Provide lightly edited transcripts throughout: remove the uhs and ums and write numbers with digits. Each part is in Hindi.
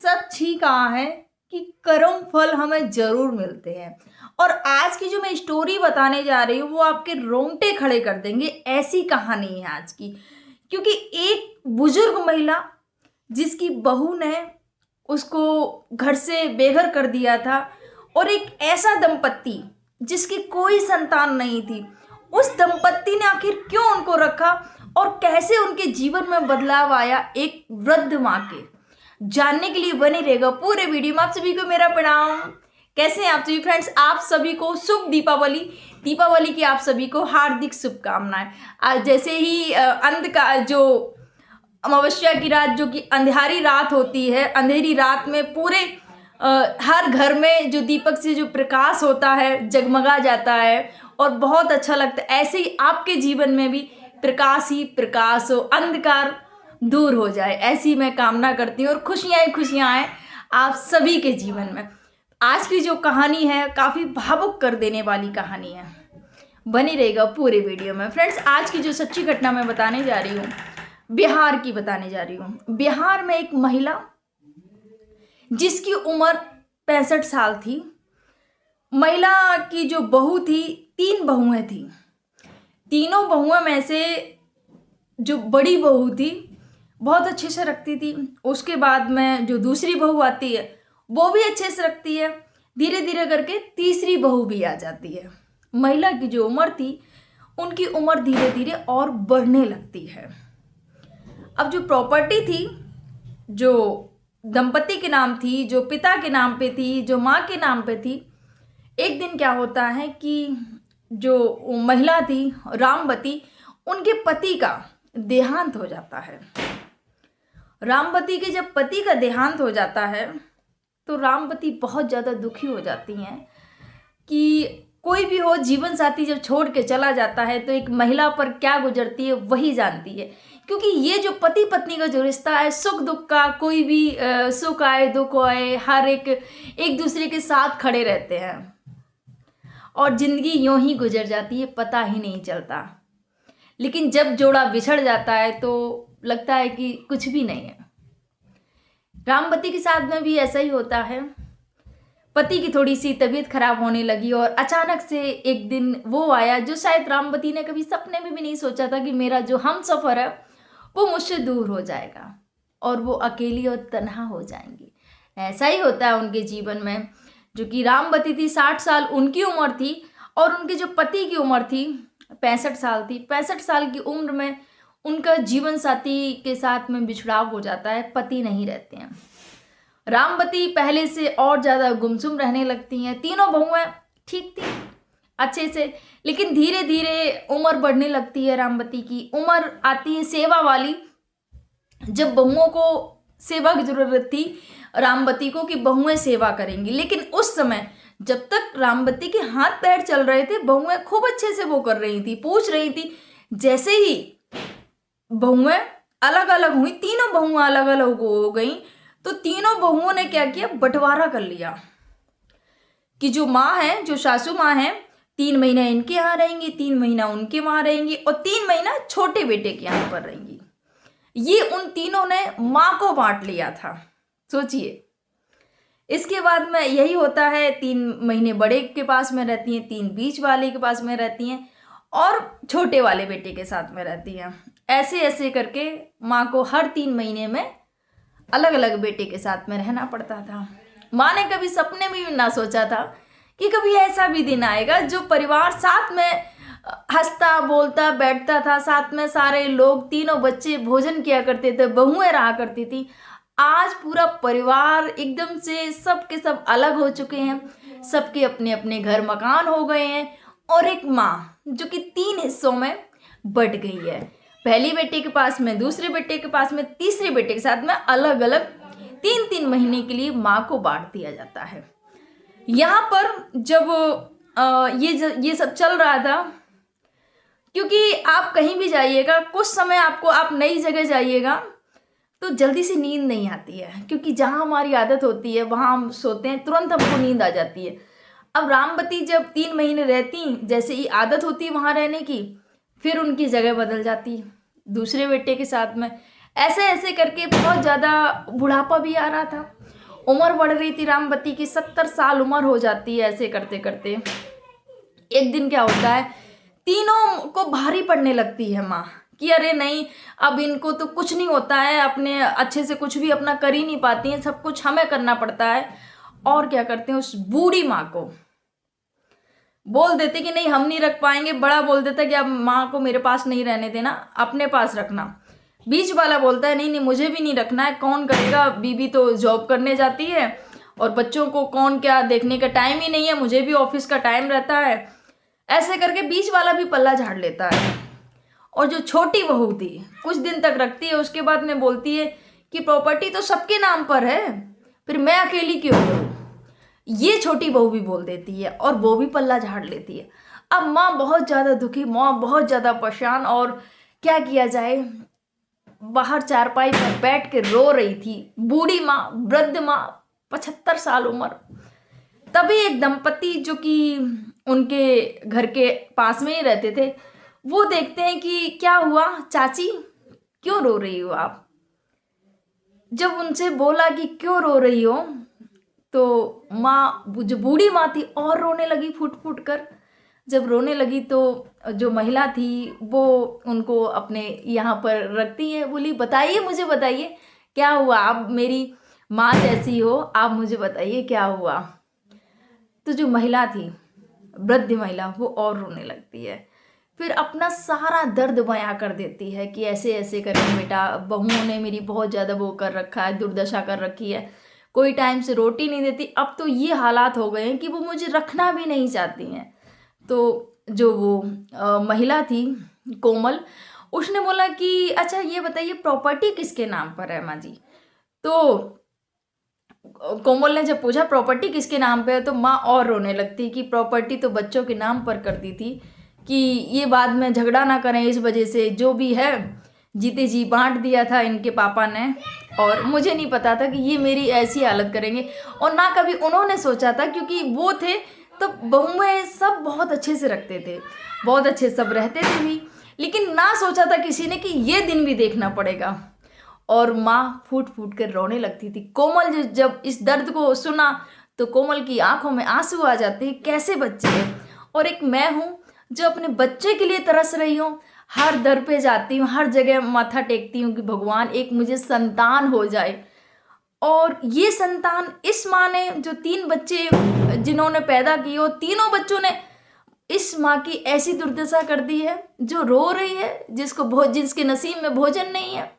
सच ही कहा है कि कर्म फल हमें जरूर मिलते हैं। और आज की जो मैं स्टोरी बताने जा रही हूँ वो आपके रोंगटे खड़े कर देंगे, ऐसी कहानी है आज की। क्योंकि एक बुजुर्ग महिला जिसकी बहू ने उसको घर से बेघर कर दिया था, और एक ऐसा दंपत्ति जिसकी कोई संतान नहीं थी, उस दंपत्ति ने आखिर क्यों उनको रखा और कैसे उनके जीवन में बदलाव आया एक वृद्ध माँ के, जानने के लिए बने रहेगा पूरे वीडियो में। आप सभी को मेरा प्रणाम। कैसे हैं आप सभी फ्रेंड्स? आप सभी को शुभ दीपावली। दीपावली की आप सभी को हार्दिक शुभकामनाएं। आज जैसे ही अंध का जो अमावस्या की रात, जो कि अंधेरी रात होती है, अंधेरी रात में पूरे हर घर में जो दीपक से जो प्रकाश होता है जगमगा जाता है और बहुत अच्छा लगता है। ऐसे ही आपके जीवन में भी प्रकाश ही प्रकाश हो, अंधकार दूर हो जाए, ऐसी मैं कामना करती हूँ। और खुशियाँ ही खुशियाँ आए आप सभी के जीवन में। आज की जो कहानी है काफ़ी भावुक कर देने वाली कहानी है, बनी रहेगा पूरे वीडियो में। फ्रेंड्स, आज की जो सच्ची घटना मैं बताने जा रही हूँ बिहार की बताने जा रही हूँ। बिहार में एक महिला जिसकी उम्र 65 साल थी, महिला की जो बहू थी, 3 बहुएं थी। तीनों बहुओं में से जो बड़ी बहू थी बहुत अच्छे से रखती थी, उसके बाद में जो दूसरी बहू आती है वो भी अच्छे से रखती है, धीरे धीरे करके तीसरी बहू भी आ जाती है। महिला की जो उम्र थी उनकी उम्र धीरे धीरे और बढ़ने लगती है। अब जो प्रॉपर्टी थी जो दंपति के नाम थी, जो पिता के नाम पे थी, जो माँ के नाम पे थी, एक दिन क्या होता है कि जो महिला थी रामवती, उनके पति का देहांत हो जाता है। रामवती के जब पति का देहांत हो जाता है तो रामवती बहुत ज़्यादा दुखी हो जाती हैं कि कोई भी हो, जीवन साथी जब छोड़ के चला जाता है तो एक महिला पर क्या गुजरती है वही जानती है। क्योंकि ये जो पति पत्नी का जो रिश्ता है, सुख दुख का, कोई भी सुख आए दुख आए, हर एक दूसरे के साथ खड़े रहते हैं और ज़िंदगी यूं ही गुजर जाती है, पता ही नहीं चलता। लेकिन जब जोड़ा बिछड़ जाता है तो लगता है कि कुछ भी नहीं है। रामवती के साथ में भी ऐसा ही होता है। पति की थोड़ी सी तबीयत खराब होने लगी और अचानक से एक दिन वो आया जो शायद रामवती ने कभी सपने में भी नहीं सोचा था कि मेरा जो हम सफ़र है वो मुझसे दूर हो जाएगा और वो अकेली और तन्हा हो जाएंगी। ऐसा ही होता है उनके जीवन में। जो कि रामवती थी, 60 साल उनकी उम्र थी और उनके जो पति की उम्र थी 65 साल थी। 65 साल की उम्र में उनका जीवन साथी के साथ में बिछड़ाव हो जाता है, पति नहीं रहते हैं। रामवती पहले से और ज़्यादा गुमसुम रहने लगती हैं। तीनों बहुएं ठीक थी अच्छे से, लेकिन धीरे धीरे उम्र बढ़ने लगती है। रामवती की उम्र आती है सेवा वाली। जब बहुओं को सेवा की ज़रूरत थी रामवती को कि बहुएं सेवा करेंगी, लेकिन उस समय जब तक रामवती के हाथ पैर चल रहे थे बहुएं खूब अच्छे से वो कर रही थी, पूछ रही थी। जैसे ही बहुएं अलग अलग हुई, तीनों बहुएं अलग अलग हो गई, तो तीनों बहुओं ने क्या किया, बंटवारा कर लिया कि जो माँ है, जो सासू माँ है, 3 महीना इनके यहाँ रहेंगी, 3 महीना उनके वहाँ रहेंगी और 3 महीना छोटे बेटे के यहाँ पर रहेंगी। ये उन तीनों ने माँ को बांट लिया था, सोचिए। इसके बाद में यही होता है, 3 महीने बड़े के पास में रहती हैं, 3 बीच वाले के पास में रहती हैं और छोटे वाले बेटे के साथ में रहती हैं। ऐसे ऐसे करके माँ को हर 3 महीने में अलग अलग बेटे के साथ में रहना पड़ता था। माँ ने कभी सपने में भी ना सोचा था कि कभी ऐसा भी दिन आएगा जो परिवार साथ में हंसता बोलता बैठता था, साथ में सारे लोग, तीनों बच्चे भोजन किया करते थे, बहुएं रहा करती थी। आज पूरा परिवार एकदम से सब के सब अलग हो चुके हैं, सबके अपने अपने घर मकान हो गए हैं और एक माँ जो कि 3 हिस्सों में बट गई है। पहली बेटे के पास में, दूसरे बेटे के पास में, तीसरे बेटे के साथ में अलग अलग 3-3 महीने के लिए माँ को बांट दिया जाता है। यहाँ पर जब ये सब चल रहा था, क्योंकि आप कहीं भी जाइएगा, कुछ समय आपको, आप नई जगह जाइएगा तो जल्दी से नींद नहीं आती है, क्योंकि जहाँ हमारी आदत होती है वहाँ हम सोते हैं, तुरंत हमको नींद आ जाती है। अब रामवती जब 3 महीने रहती, जैसे ही आदत होती वहाँ रहने की, फिर उनकी जगह बदल जाती दूसरे बेटे के साथ में। ऐसे ऐसे करके बहुत ज़्यादा बुढ़ापा भी आ रहा था उम्र बढ़ रही थी रामवती की, 70 साल उम्र हो जाती है ऐसे करते करते। एक दिन क्या होता है, तीनों को भारी पड़ने लगती है माँ कि अरे नहीं, अब इनको तो कुछ नहीं होता है, अपने अच्छे से कुछ भी अपना कर ही नहीं पाती हैं, सब कुछ हमें करना पड़ता है। और क्या करते हैं, उस बूढ़ी माँ को बोल देते कि नहीं हम नहीं रख पाएंगे। बड़ा बोल देता कि अब माँ को मेरे पास नहीं रहने देना, अपने पास रखना। बीच वाला बोलता है नहीं नहीं मुझे भी नहीं रखना है, कौन करेगा, बीबी तो जॉब करने जाती है और बच्चों को कौन क्या देखने का टाइम ही नहीं है, मुझे भी ऑफिस का टाइम रहता है। ऐसे करके बीच वाला भी पल्ला झाड़ लेता है। और जो छोटी बहू थी कुछ दिन तक रखती है, उसके बाद में बोलती है कि प्रॉपर्टी तो सबके नाम पर है, फिर मैं अकेली क्यों करूं। ये छोटी बहू भी बोल देती है और वो भी पल्ला झाड़ लेती है। अब माँ बहुत ज़्यादा दुखी, माँ बहुत ज़्यादा परेशान, और क्या किया जाए, बाहर चारपाई पर बैठ के रो रही थी। बूढ़ी माँ, वृद्ध माँ, 75 साल उम्र। तभी एक दंपति जो कि उनके घर के पास में ही रहते थे, वो देखते हैं कि क्या हुआ चाची, क्यों रो रही हो आप। जब उनसे बोला कि क्यों रो रही हो, तो माँ, जो बूढ़ी माँ थी, और रोने लगी फूट फूट कर। जब रोने लगी तो जो महिला थी वो उनको अपने यहाँ पर रखती है, बोली बताइए, मुझे बताइए क्या हुआ, आप मेरी माँ जैसी हो, आप मुझे बताइए क्या हुआ। तो जो महिला थी, वृद्ध महिला, वो और रोने लगती है, फिर अपना सारा दर्द बयां कर देती है कि ऐसे ऐसे करके बेटा, बहुओं ने मेरी बहुत ज़्यादा वो कर रखा है, दुर्दशा कर रखी है, कोई टाइम से रोटी नहीं देती, अब तो ये हालात हो गए हैं कि वो मुझे रखना भी नहीं चाहती हैं। तो जो वो महिला थी कोमल, उसने बोला कि अच्छा ये बताइए प्रॉपर्टी किसके नाम पर है माँ जी। तो कोमल ने जब पूछा प्रॉपर्टी किसके नाम पे है, तो माँ और रोने लगती कि प्रॉपर्टी तो बच्चों के नाम पर कर दी थी, कि ये बाद में झगड़ा ना करें, इस वजह से जो भी है जीते जी बांट दिया था इनके पापा ने, और मुझे नहीं पता था कि ये मेरी ऐसी हालत करेंगे। और ना कभी उन्होंने सोचा था, क्योंकि वो थे तो बहुएं सब बहुत अच्छे से रखते थे, बहुत अच्छे सब रहते थे भी, लेकिन ना सोचा था किसी ने कि ये दिन भी देखना पड़ेगा। और माँ फूट फूट कर रोने लगती थी। कोमल जब इस दर्द को सुना तो कोमल की आंखों में आंसू आ जाते हैं, कैसे बच्चे हैं। और एक मैं हूँ जो अपने बच्चे के लिए तरस रही हूँ, हर दर पे जाती हूँ, हर जगह माथा टेकती हूँ कि भगवान एक मुझे संतान हो जाए। और ये संतान इस माँ ने, जो 3 बच्चे जिन्होंने पैदा किए, और तीनों बच्चों ने इस माँ की ऐसी दुर्दशा कर दी है, जो रो रही है, जिसके नसीब में भोजन नहीं है।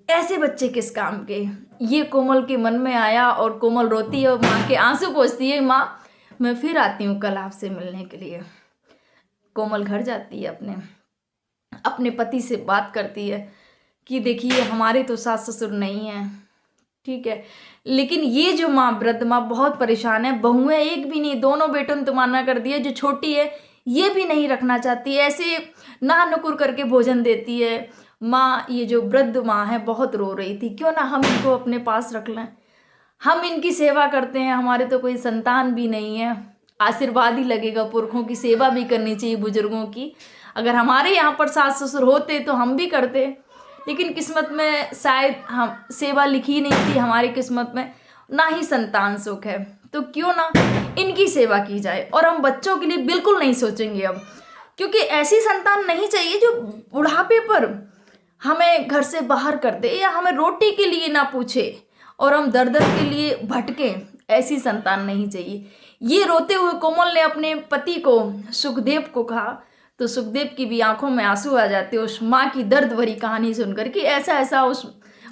ऐसे बच्चे किस काम के, ये कोमल के मन में आया, और कोमल रोती है और माँ के आंसू पोंछती है, माँ मैं फिर आती हूँ कल आपसे मिलने के लिए। कोमल घर जाती है, अपने पति से बात करती है कि देखिए हमारे तो सास ससुर नहीं हैं, ठीक है, लेकिन ये जो माँ, वृद्ध माँ, बहुत परेशान है, बहुएं एक भी नहीं, दोनों बेटों ने तो माना कर दिया, जो छोटी है ये भी नहीं रखना चाहती, ऐसे ना नुकुर करके भोजन देती है। माँ, ये जो वृद्ध माँ है बहुत रो रही थी, क्यों ना हम इनको अपने पास रख लें, हम इनकी सेवा करते हैं, हमारे तो कोई संतान भी नहीं है, आशीर्वाद ही लगेगा, पुरखों की सेवा भी करनी चाहिए, बुजुर्गों की। अगर हमारे यहाँ पर सास ससुर होते तो हम भी करते, लेकिन किस्मत में शायद हम सेवा लिखी नहीं थी हमारी किस्मत में, ना ही संतान सुख है, तो क्यों ना इनकी सेवा की जाए। और हम बच्चों के लिए बिल्कुल नहीं सोचेंगे अब, क्योंकि ऐसी संतान नहीं चाहिए जो बुढ़ापे पर हमें घर से बाहर कर दे, या हमें रोटी के लिए ना पूछे और हम दर दर के लिए भटके, ऐसी संतान नहीं चाहिए। ये रोते हुए कोमल ने अपने पति को, सुखदेव को कहा, तो सुखदेव की भी आंखों में आंसू आ जाते उस माँ की दर्द भरी कहानी सुनकर कि ऐसा ऐसा उस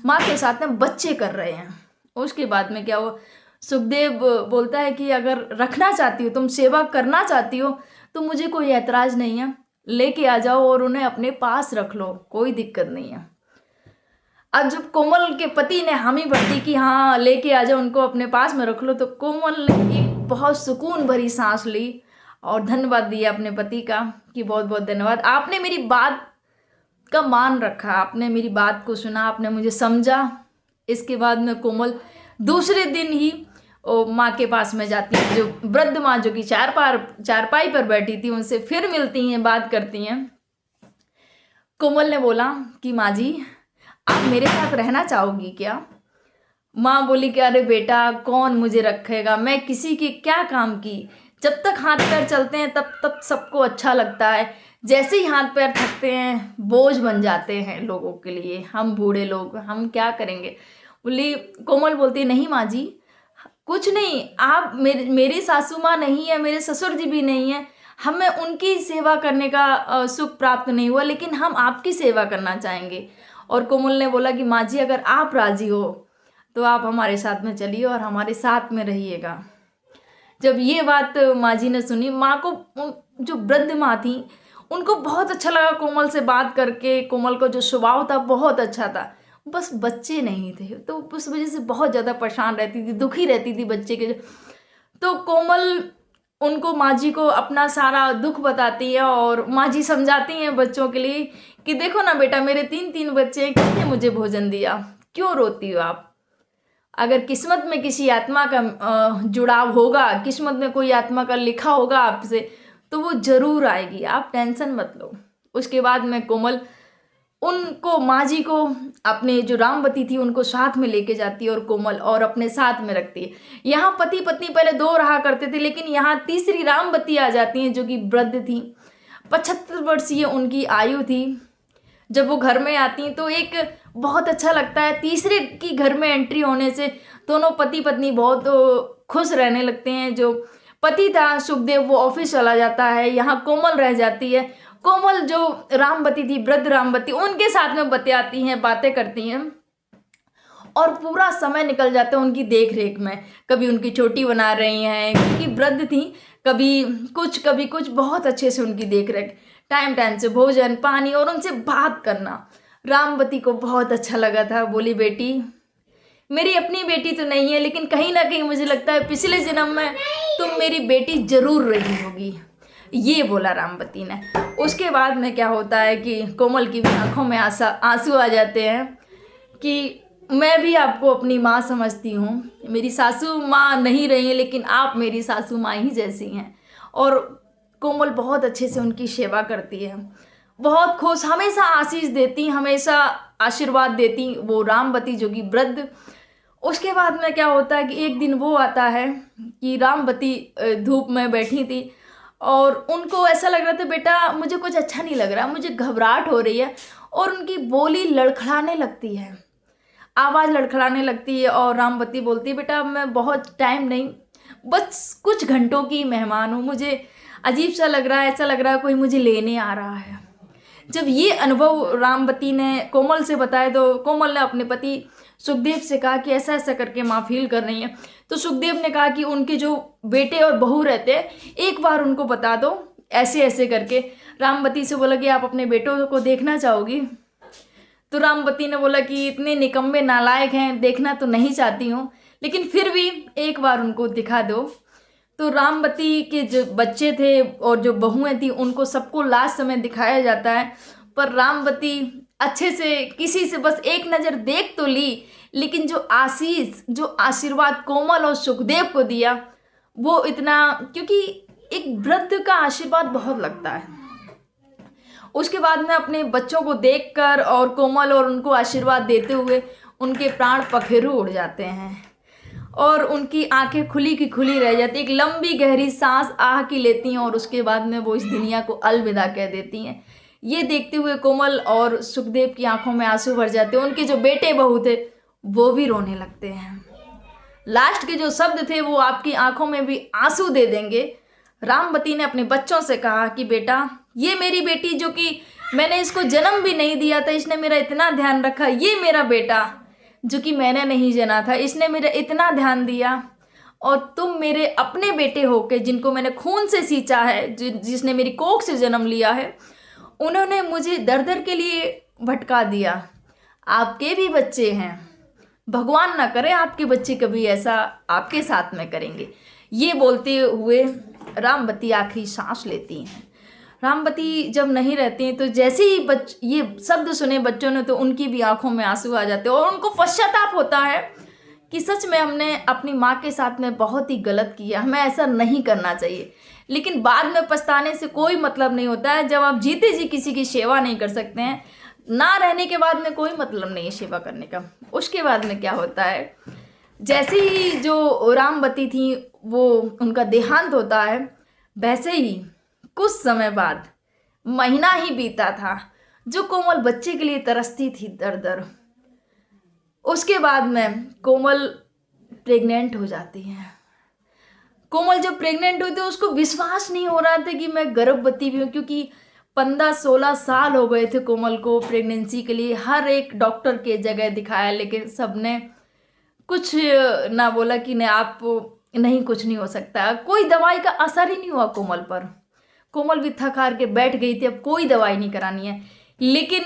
माँ के साथ में बच्चे कर रहे हैं। उसके बाद में क्या हुआ, सुखदेव बोलता है कि अगर रखना चाहती हो, तुम सेवा करना चाहती हो, तो मुझे कोई ऐतराज नहीं है, लेके आ जाओ और उन्हें अपने पास रख लो, कोई दिक्कत नहीं है। अब जब कोमल के पति ने हामी भर दी कि हाँ लेके आ जाओ, उनको अपने पास में रख लो, तो कोमल ने एक बहुत सुकून भरी सांस ली और धन्यवाद दिया अपने पति का कि बहुत बहुत धन्यवाद, आपने मेरी बात का मान रखा, आपने मेरी बात को सुना, आपने मुझे समझा। इसके बाद में कोमल दूसरे दिन ही माँ के पास में जाती है, जो वृद्ध माँ जो कि चारपाई पर बैठी थी, उनसे फिर मिलती हैं, बात करती हैं। कोमल ने बोला कि माँ जी आप मेरे साथ रहना चाहोगी क्या। माँ बोली कि अरे बेटा कौन मुझे रखेगा, मैं किसी की क्या काम की। जब तक हाथ पैर चलते हैं तब तक सबको अच्छा लगता है, जैसे ही हाथ पैर थकते हैं बोझ बन जाते हैं लोगों के लिए। हम बूढ़े लोग हम क्या करेंगे। बोली कोमल बोलती नहीं माँ जी, कुछ नहीं, आप मेरी सासू माँ नहीं है, मेरे ससुर जी भी नहीं है, हमें उनकी सेवा करने का सुख प्राप्त नहीं हुआ, लेकिन हम आपकी सेवा करना चाहेंगे। और कोमल ने बोला कि माँ जी अगर आप राजी हो तो आप हमारे साथ में चलिए और हमारे साथ में रहिएगा। जब ये बात माँ जी ने सुनी, माँ को जो वृद्ध माँ थी उनको बहुत अच्छा लगा कोमल से बात करके। कोमल का जो स्वभाव था बहुत अच्छा था, बस बच्चे नहीं थे तो उस वजह से बहुत ज़्यादा परेशान रहती थी, दुखी रहती थी बच्चे के। तो कोमल उनको माँ जी को अपना सारा दुख बताती है और माँ जी समझाती हैं बच्चों के लिए कि देखो ना बेटा, मेरे 3-3 बच्चे हैं, किसने मुझे भोजन दिया, क्यों रोती हो आप। अगर किस्मत में किसी आत्मा का जुड़ाव होगा, किस्मत में कोई आत्मा का लिखा होगा आपसे, तो वो जरूर आएगी, आप टेंशन मत लो। उसके बाद में कोमल उनको माँ जी को अपने जो रामवती थी उनको साथ में लेके जाती है और कोमल और अपने साथ में रखती है। यहाँ पति पत्नी पहले 2 रहा करते थे, लेकिन यहाँ तीसरी रामवती आ जाती हैं जो कि वृद्ध थी, 75 वर्षीय उनकी आयु थी। जब वो घर में आती हैं तो एक बहुत अच्छा लगता है, तीसरे की घर में एंट्री होने से दोनों पति पत्नी बहुत खुश रहने लगते हैं। जो पति था सुखदेव वो ऑफिस चला जाता है, यहाँ कोमल रह जाती है। कोमल जो रामवती थी, वृद्ध रामवती, उनके साथ में बतियाती हैं, बातें करती हैं और पूरा समय निकल जाता है उनकी देख रेख में। कभी उनकी चोटी बना रही हैं क्योंकि वृद्ध थी, कभी कुछ बहुत अच्छे से उनकी देख रेख, टाइम टाइम से भोजन पानी और उनसे बात करना रामवती को बहुत अच्छा लगा था। बोली बेटी, मेरी अपनी बेटी तो नहीं है, लेकिन कहीं ना कहीं मुझे लगता है पिछले जन्म में तुम मेरी बेटी जरूर रही होगी, ये बोला रामवती ने। उसके बाद में क्या होता है कि कोमल की भी आंखों में आंसू आ जाते हैं कि मैं भी आपको अपनी माँ समझती हूँ, मेरी सासू माँ नहीं रही हैं लेकिन आप मेरी सासू माँ ही जैसी हैं। और कोमल बहुत अच्छे से उनकी सेवा करती है, बहुत खुश, हमेशा आशीष देती, हमेशा आशीर्वाद देती वो रामवती जो कि वृद्ध। उसके बाद में क्या होता है कि एक दिन वो आता है कि रामवती धूप में बैठी थी और उनको ऐसा लग रहा था बेटा मुझे कुछ अच्छा नहीं लग रहा, मुझे घबराहट हो रही है, और उनकी बोली लड़खड़ाने लगती है, आवाज़ लड़खड़ाने लगती है। और रामवती बोलती है बेटा मैं बहुत टाइम नहीं, बस कुछ घंटों की मेहमान हूँ, मुझे अजीब सा लग रहा है, ऐसा लग रहा है कोई मुझे लेने आ रहा है। जब ये अनुभव रामवती ने कोमल से बताया तो कोमल ने अपने पति सुखदेव से कहा कि ऐसा ऐसा करके माँ फील कर रही हैं। तो सुखदेव ने कहा कि उनके जो बेटे और बहू रहते हैं एक बार उनको बता दो ऐसे ऐसे करके। रामवती से बोला कि आप अपने बेटों को देखना चाहोगी। तो रामवती ने बोला कि इतने निकम्मे नालायक हैं, देखना तो नहीं चाहती हूँ, लेकिन फिर भी एक बार उनको दिखा दो। तो रामवती के जो बच्चे थे और जो बहुएं थी उनको सबको लास्ट समय दिखाया जाता है, पर रामवती अच्छे से किसी से बस एक नज़र देख तो ली, लेकिन जो आशीष जो आशीर्वाद कोमल और सुखदेव को दिया वो इतना, क्योंकि एक वृद्ध का आशीर्वाद बहुत लगता है। उसके बाद में अपने बच्चों को देखकर और कोमल और उनको आशीर्वाद देते हुए उनके प्राण पखेरु उड़ जाते हैं और उनकी आंखें खुली की खुली रह जाती, एक लंबी गहरी सांस आह की लेती हैं और उसके बाद में वो इस दुनिया को अलविदा कह देती हैं। ये देखते हुए कोमल और सुखदेव की आंखों में आंसू भर जाते हैं, उनके जो बेटे बहू थे वो भी रोने लगते हैं। लास्ट के जो शब्द थे वो आपकी आंखों में भी आंसू दे देंगे। रामवती ने अपने बच्चों से कहा कि बेटा ये मेरी बेटी जो कि मैंने इसको जन्म भी नहीं दिया था, इसने मेरा इतना ध्यान रखा, ये मेरा बेटा जो कि मैंने नहीं जना था, इसने मेरा इतना ध्यान दिया, और तुम मेरे अपने बेटे होके जिनको मैंने खून से सींचा है, जिसने मेरी कोख से जन्म लिया है, उन्होंने मुझे दर दर के लिए भटका दिया। आपके भी बच्चे हैं, भगवान ना करे आपके बच्चे कभी ऐसा आपके साथ में करेंगे। ये बोलते हुए रामवती आखिरी सांस लेती हैं। रामवती जब नहीं रहती हैं तो जैसे ही ये शब्द सुने बच्चों ने तो उनकी भी आंखों में आंसू आ जाते हैं और उनको पश्चाताप होता है कि सच में हमने अपनी माँ के साथ में बहुत ही गलत किया, हमें ऐसा नहीं करना चाहिए। लेकिन बाद में पछताने से कोई मतलब नहीं होता है। जब आप जीते जी किसी की सेवा नहीं कर सकते हैं, ना रहने के बाद में कोई मतलब नहीं है सेवा करने का। उसके बाद में क्या होता है जैसे ही जो रामवती थी वो उनका देहांत होता है, वैसे ही कुछ समय बाद, महीना ही बीता था, जो कोमल बच्चे के लिए तरसती थी दर दर, उसके बाद में कोमल प्रेग्नेंट हो जाती है। कोमल जब प्रेग्नेंट हुई तो उसको विश्वास नहीं हो रहा था कि मैं गर्भवती भी हूँ, क्योंकि 15-16 साल हो गए थे कोमल को प्रेगनेंसी के लिए। हर एक डॉक्टर के जगह दिखाया, लेकिन सबने कुछ ना बोला कि नहीं, आप नहीं, कुछ नहीं हो सकता। कोई दवाई का असर ही नहीं हुआ कोमल पर। कोमल भी थक हार के बैठ गई थी, अब कोई दवाई नहीं करानी है। लेकिन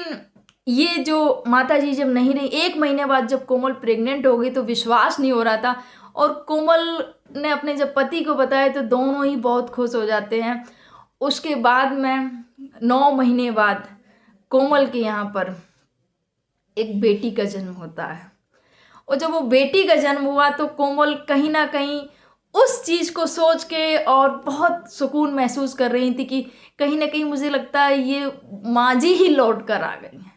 ये जो माता जी जब नहीं रही, 1 महीने बाद जब कोमल प्रेग्नेंट हो गई तो विश्वास नहीं हो रहा था। और कोमल ने अपने जब पति को बताया तो दोनों ही बहुत खुश हो जाते हैं। उसके बाद में 9 महीने बाद कोमल के यहाँ पर एक बेटी का जन्म होता है। और जब वो बेटी का जन्म हुआ तो कोमल कहीं ना कहीं उस चीज़ को सोच के और बहुत सुकून महसूस कर रही थी कि कहीं ना कहीं मुझे लगता है ये माँ जी ही लौट कर आ गई हैं,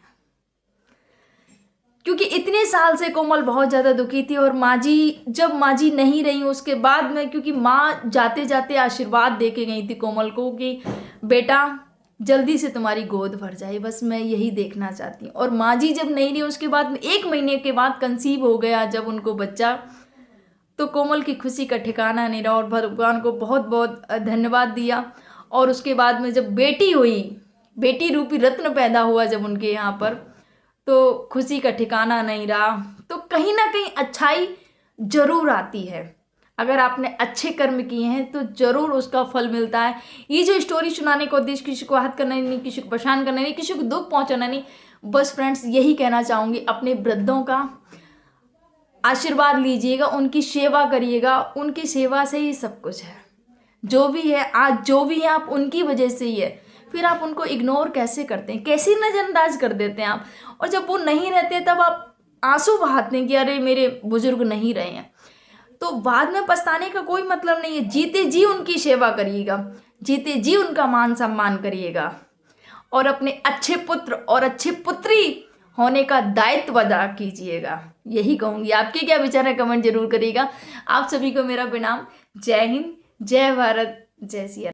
क्योंकि इतने साल से कोमल बहुत ज़्यादा दुखी थी। और माँ जी, जब माँ जी नहीं रही उसके बाद में, क्योंकि माँ जाते जाते आशीर्वाद दे के गई थी कोमल को कि बेटा जल्दी से तुम्हारी गोद भर जाए, बस मैं यही देखना चाहती हूँ। और माँ जी जब नहीं रही उसके बाद में 1 महीने के बाद कंसीव हो गया जब उनको बच्चा, तो कोमल की खुशी का ठिकाना नहीं रहा और भगवान को बहुत बहुत धन्यवाद दिया। और उसके बाद में जब बेटी हुई, बेटी रूपी रत्न पैदा हुआ जब उनके यहाँ पर, तो खुशी का ठिकाना नहीं रहा। तो कहीं ना कहीं अच्छाई जरूर आती है। अगर आपने अच्छे कर्म किए हैं तो जरूर उसका फल मिलता है। ये जो स्टोरी सुनाने का उद्देश्य किसी को आहत करना नहीं, किसी को परेशान करना नहीं, किसी को दुख पहुंचाना नहीं, बस फ्रेंड्स यही कहना चाहूँगी, अपने वृद्धों का आशीर्वाद लीजिएगा, उनकी सेवा करिएगा। उनकी सेवा से ही सब कुछ है। जो भी है आज, जो भी है आप उनकी वजह से ही है। फिर आप उनको इग्नोर कैसे करते हैं, कैसे नज़रअंदाज कर देते हैं आप। और जब वो नहीं रहते तब आप आंसू बहाते हैं कि अरे मेरे बुजुर्ग नहीं रहे हैं। तो बाद में पछताने का कोई मतलब नहीं है। जीते जी उनकी सेवा करिएगा, जीते जी उनका मान सम्मान करिएगा और अपने अच्छे पुत्र और अच्छी पुत्री होने का दायित्व अदा कीजिएगा। यही कहूँगी। आपके क्या विचार है कमेंट जरूर करिएगा। आप सभी को मेरा प्रणाम। जय हिंद, जय भारत, जय सिया।